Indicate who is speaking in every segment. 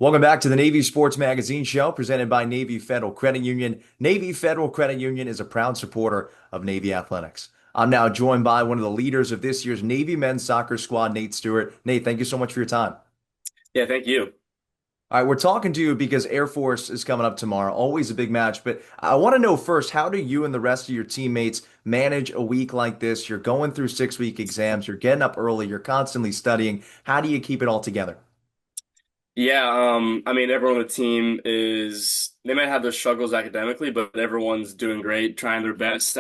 Speaker 1: Welcome back to the Navy Sports Magazine Show presented by Navy Federal Credit Union. Navy Federal Credit Union is a proud supporter of Navy athletics. I'm now joined by one of the leaders of this year's Navy men's soccer squad, Nate Stewart. Nate, thank you so much for your time.
Speaker 2: Yeah, thank you.
Speaker 1: All right, we're talking to you because Air Force is coming up tomorrow. Always a big match, but I want to know first, how do you and the rest of your teammates manage a week like this? You're going through 6-week exams, you're getting up early, you're constantly studying. How do you keep it all together?
Speaker 2: Yeah, I mean, everyone on the team they might have their struggles academically, but everyone's doing great, trying their best.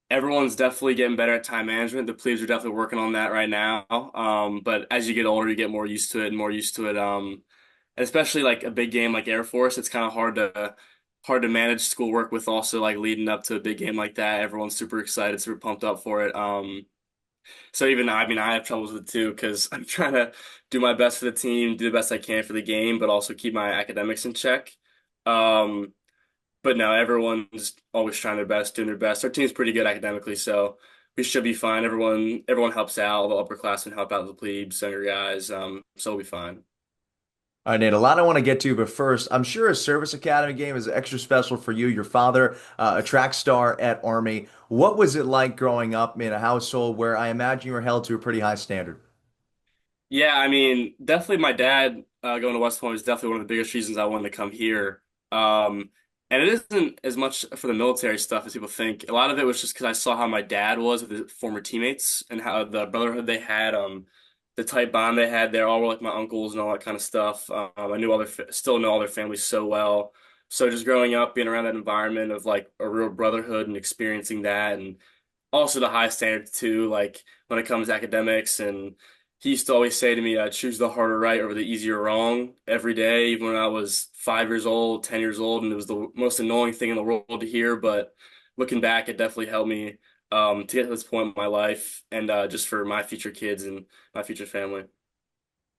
Speaker 2: Everyone's definitely getting better at time management. The plebes are definitely working on that right now. But as you get older, you get more used to it and more used to it. And especially like a big game like Air Force, it's kind of hard to manage schoolwork with also like leading up to a big game like that. Everyone's super excited, super pumped up for it. So even I mean, I have troubles with it too because I'm trying to do my best for the team, do the best I can for the game, but also keep my academics in check. Um, but no, everyone's always trying their best, doing their best. Our team's pretty good academically, so we should be fine. Everyone helps out. The upperclassmen help out the plebes, younger guys, so we'll be fine.
Speaker 1: All right, Nate, a lot I want to get to, but first, I'm sure a service academy game is extra special for you. Your father, a track star at Army. What was it like growing up in a household where I imagine you were held to a pretty high standard?
Speaker 2: Yeah, I mean, definitely my dad going to West Point is definitely one of the biggest reasons I wanted to come here. And it isn't as much for the military stuff as people think. A lot of it was just because I saw how my dad was with his former teammates and how the brotherhood they had, the tight bond they had. They're all like my uncles and all that kind of stuff. I knew still know all their families so well. So just growing up, being around that environment of like a real brotherhood and experiencing that, and also the high standards too, like when it comes to academics. And he used to always say to me, choose the harder right over the easier wrong every day, even when I was 5 years old, 10 years old, and it was the most annoying thing in the world to hear. But looking back, it definitely helped me to get to this point in my life and just for my future kids and my future family.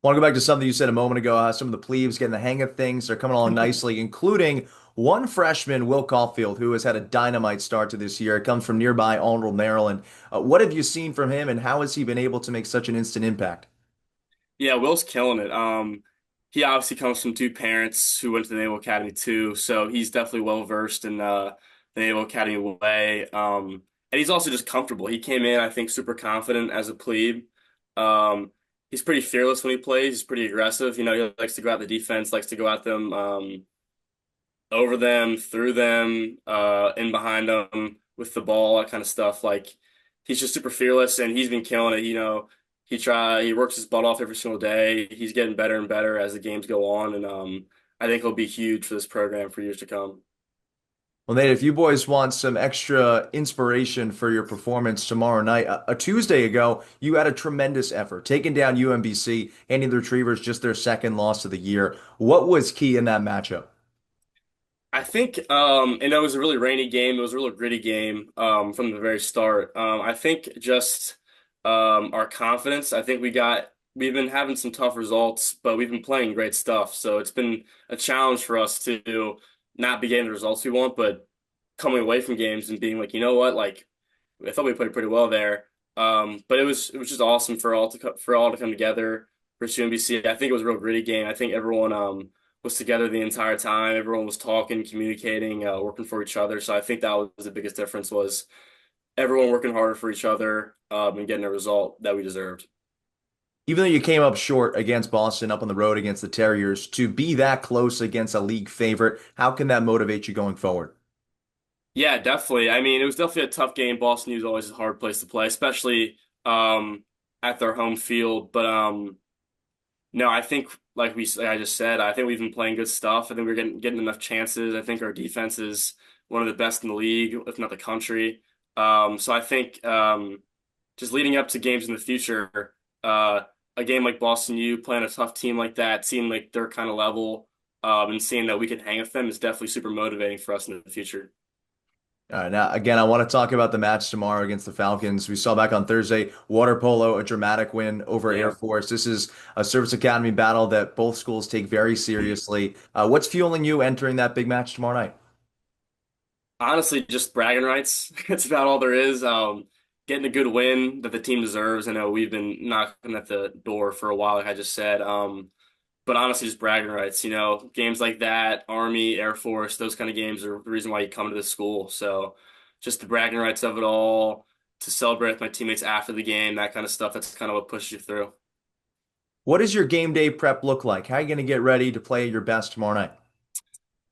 Speaker 1: I want to go back to something you said a moment ago, how some of the plebes getting the hang of things. They're coming along nicely, including one freshman, Will Caulfield, who has had a dynamite start to this year. It comes from nearby Arnold, Maryland. What have you seen from him, and how has he been able to make such an instant impact?
Speaker 2: Yeah, Will's killing it. He obviously comes from two parents who went to the Naval Academy too, so he's definitely well versed in the Naval Academy way. And he's also just comfortable. He came in, I think, super confident as a plebe. He's pretty fearless when he plays. He's pretty aggressive. You know, he likes to go out the defense, likes to go at them, over them, through them, in behind them with the ball, that kind of stuff. Like he's just super fearless, and he's been killing it. You know, he works his butt off every single day. He's getting better and better as the games go on, and I think he'll be huge for this program for years to come.
Speaker 1: Well, Nate, if you boys want some extra inspiration for your performance tomorrow night, a Tuesday ago, you had a tremendous effort, taking down UMBC, handing the Retrievers just their second loss of the year. What was key in that matchup?
Speaker 2: I think, and it was a really rainy game. It was a really gritty game from the very start. I think just our confidence. I think we've been having some tough results, but we've been playing great stuff. So it's been a challenge for us to not be getting the results we want, but coming away from games and being like, you know what, like I thought we played pretty well there. But it was just awesome for all to come together for UMBC. I think it was a real gritty game. I think everyone was together the entire time. Everyone was talking, communicating, working for each other. So I think that was the biggest difference was everyone working harder for each other and getting a result that we deserved.
Speaker 1: Even though you came up short against Boston up on the road against the Terriers, to be that close against a league favorite, how can that motivate you going forward?
Speaker 2: Yeah, definitely. I mean, it was definitely a tough game. Boston is always a hard place to play, especially at their home field. But no, I think like I just said, I think we've been playing good stuff. I think we're getting enough chances. I think our defense is one of the best in the league, if not the country. So I think just leading up to games in the future, a game like Boston U playing a tough team like that, seeing like their kind of level, and seeing that we can hang with them is definitely super motivating for us in the future.
Speaker 1: All right, now again, I want to talk about the match tomorrow against the Falcons. We saw back on Thursday, water polo, a dramatic win over Air
Speaker 2: Yeah.
Speaker 1: Force. This is a service academy battle that both schools take very seriously. What's fueling you entering that big match tomorrow night?
Speaker 2: Honestly, just bragging rights. It's about all there is. Getting a good win that the team deserves. I know we've been knocking at the door for a while, like I just said. but honestly, just bragging rights. Games like that, Army, Air Force, those kind of games are the reason why you come to this school. So just the bragging rights of it all, to celebrate with my teammates after the game, that kind of stuff, that's kind of what pushes you through.
Speaker 1: What does your game day prep look like? How are you going to get ready to play your best tomorrow night?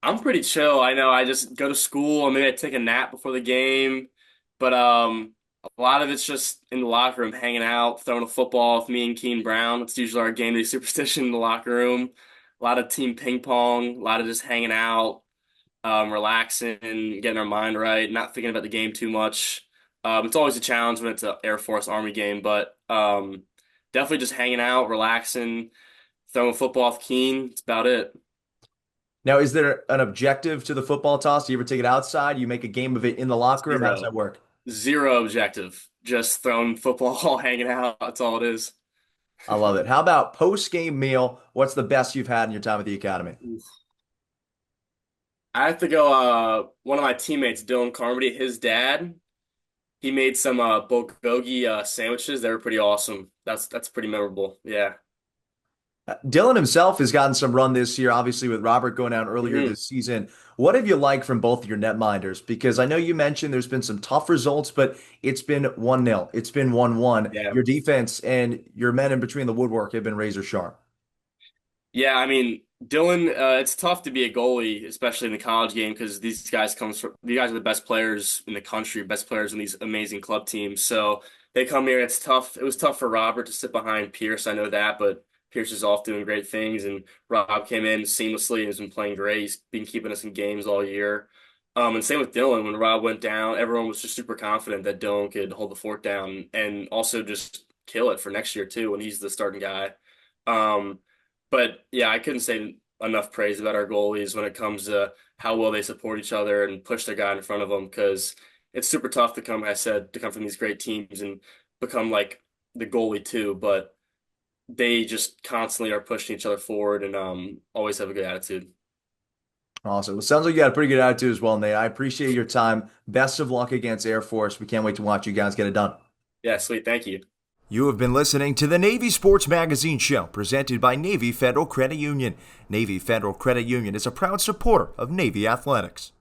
Speaker 2: I'm pretty chill. I know I just go to school and maybe I take a nap before the game, but a lot of it's just in the locker room, hanging out, throwing a football with me and Keen Brown. It's usually our game day superstition in the locker room. A lot of team ping pong, a lot of just hanging out, relaxing, getting our mind right, not thinking about the game too much. It's always a challenge when it's an Air Force Army game, but definitely just hanging out, relaxing, throwing football with Keen. It's about it.
Speaker 1: Now, is there an objective to the football toss? Do you ever take it outside? You make a game of it in the locker room? How does
Speaker 2: Zero.
Speaker 1: that work?
Speaker 2: Zero objective. Just throwing football, hanging out. That's all it is.
Speaker 1: I love it. How about post-game meal? What's the best you've had in your time at the academy?
Speaker 2: I have to go. One of my teammates, Dylan Carmody, his dad, he made some bulgogi sandwiches. They were pretty awesome. That's pretty memorable. Yeah.
Speaker 1: Dylan himself has gotten some run this year, obviously with Robert going down earlier
Speaker 2: hmm
Speaker 1: this season. What have you liked from both of your netminders? Because I know you mentioned there's been some tough results, but it's been 1-0. It's been 1-1.
Speaker 2: Yeah.
Speaker 1: Your defense and your men in between the woodwork have been razor sharp.
Speaker 2: Yeah, I mean, Dylan, it's tough to be a goalie, especially in the college game, because these guys are the best players in the country, best players in these amazing club teams. So they come here. It's tough. It was tough for Robert to sit behind Pierce. I know that, but Pierce is off doing great things, and Rob came in seamlessly and has been playing great. He's been keeping us in games all year. And same with Dylan. When Rob went down, everyone was just super confident that Dylan could hold the fort down and also just kill it for next year too when he's the starting guy. Um, but yeah, I couldn't say enough praise about our goalies when it comes to how well they support each other and push their guy in front of them because it's super tough to come, like I said, to come from these great teams and become like the goalie too. But they just constantly are pushing each other forward and always have a good attitude.
Speaker 1: Awesome. Well, sounds like you got a pretty good attitude as well, Nate. I appreciate your time. Best of luck against Air Force. We can't wait to watch you guys get it done.
Speaker 2: Yeah, sweet. Thank you.
Speaker 1: You have been listening to the Navy Sports Magazine Show, presented by Navy Federal Credit Union. Navy Federal Credit Union is a proud supporter of Navy athletics.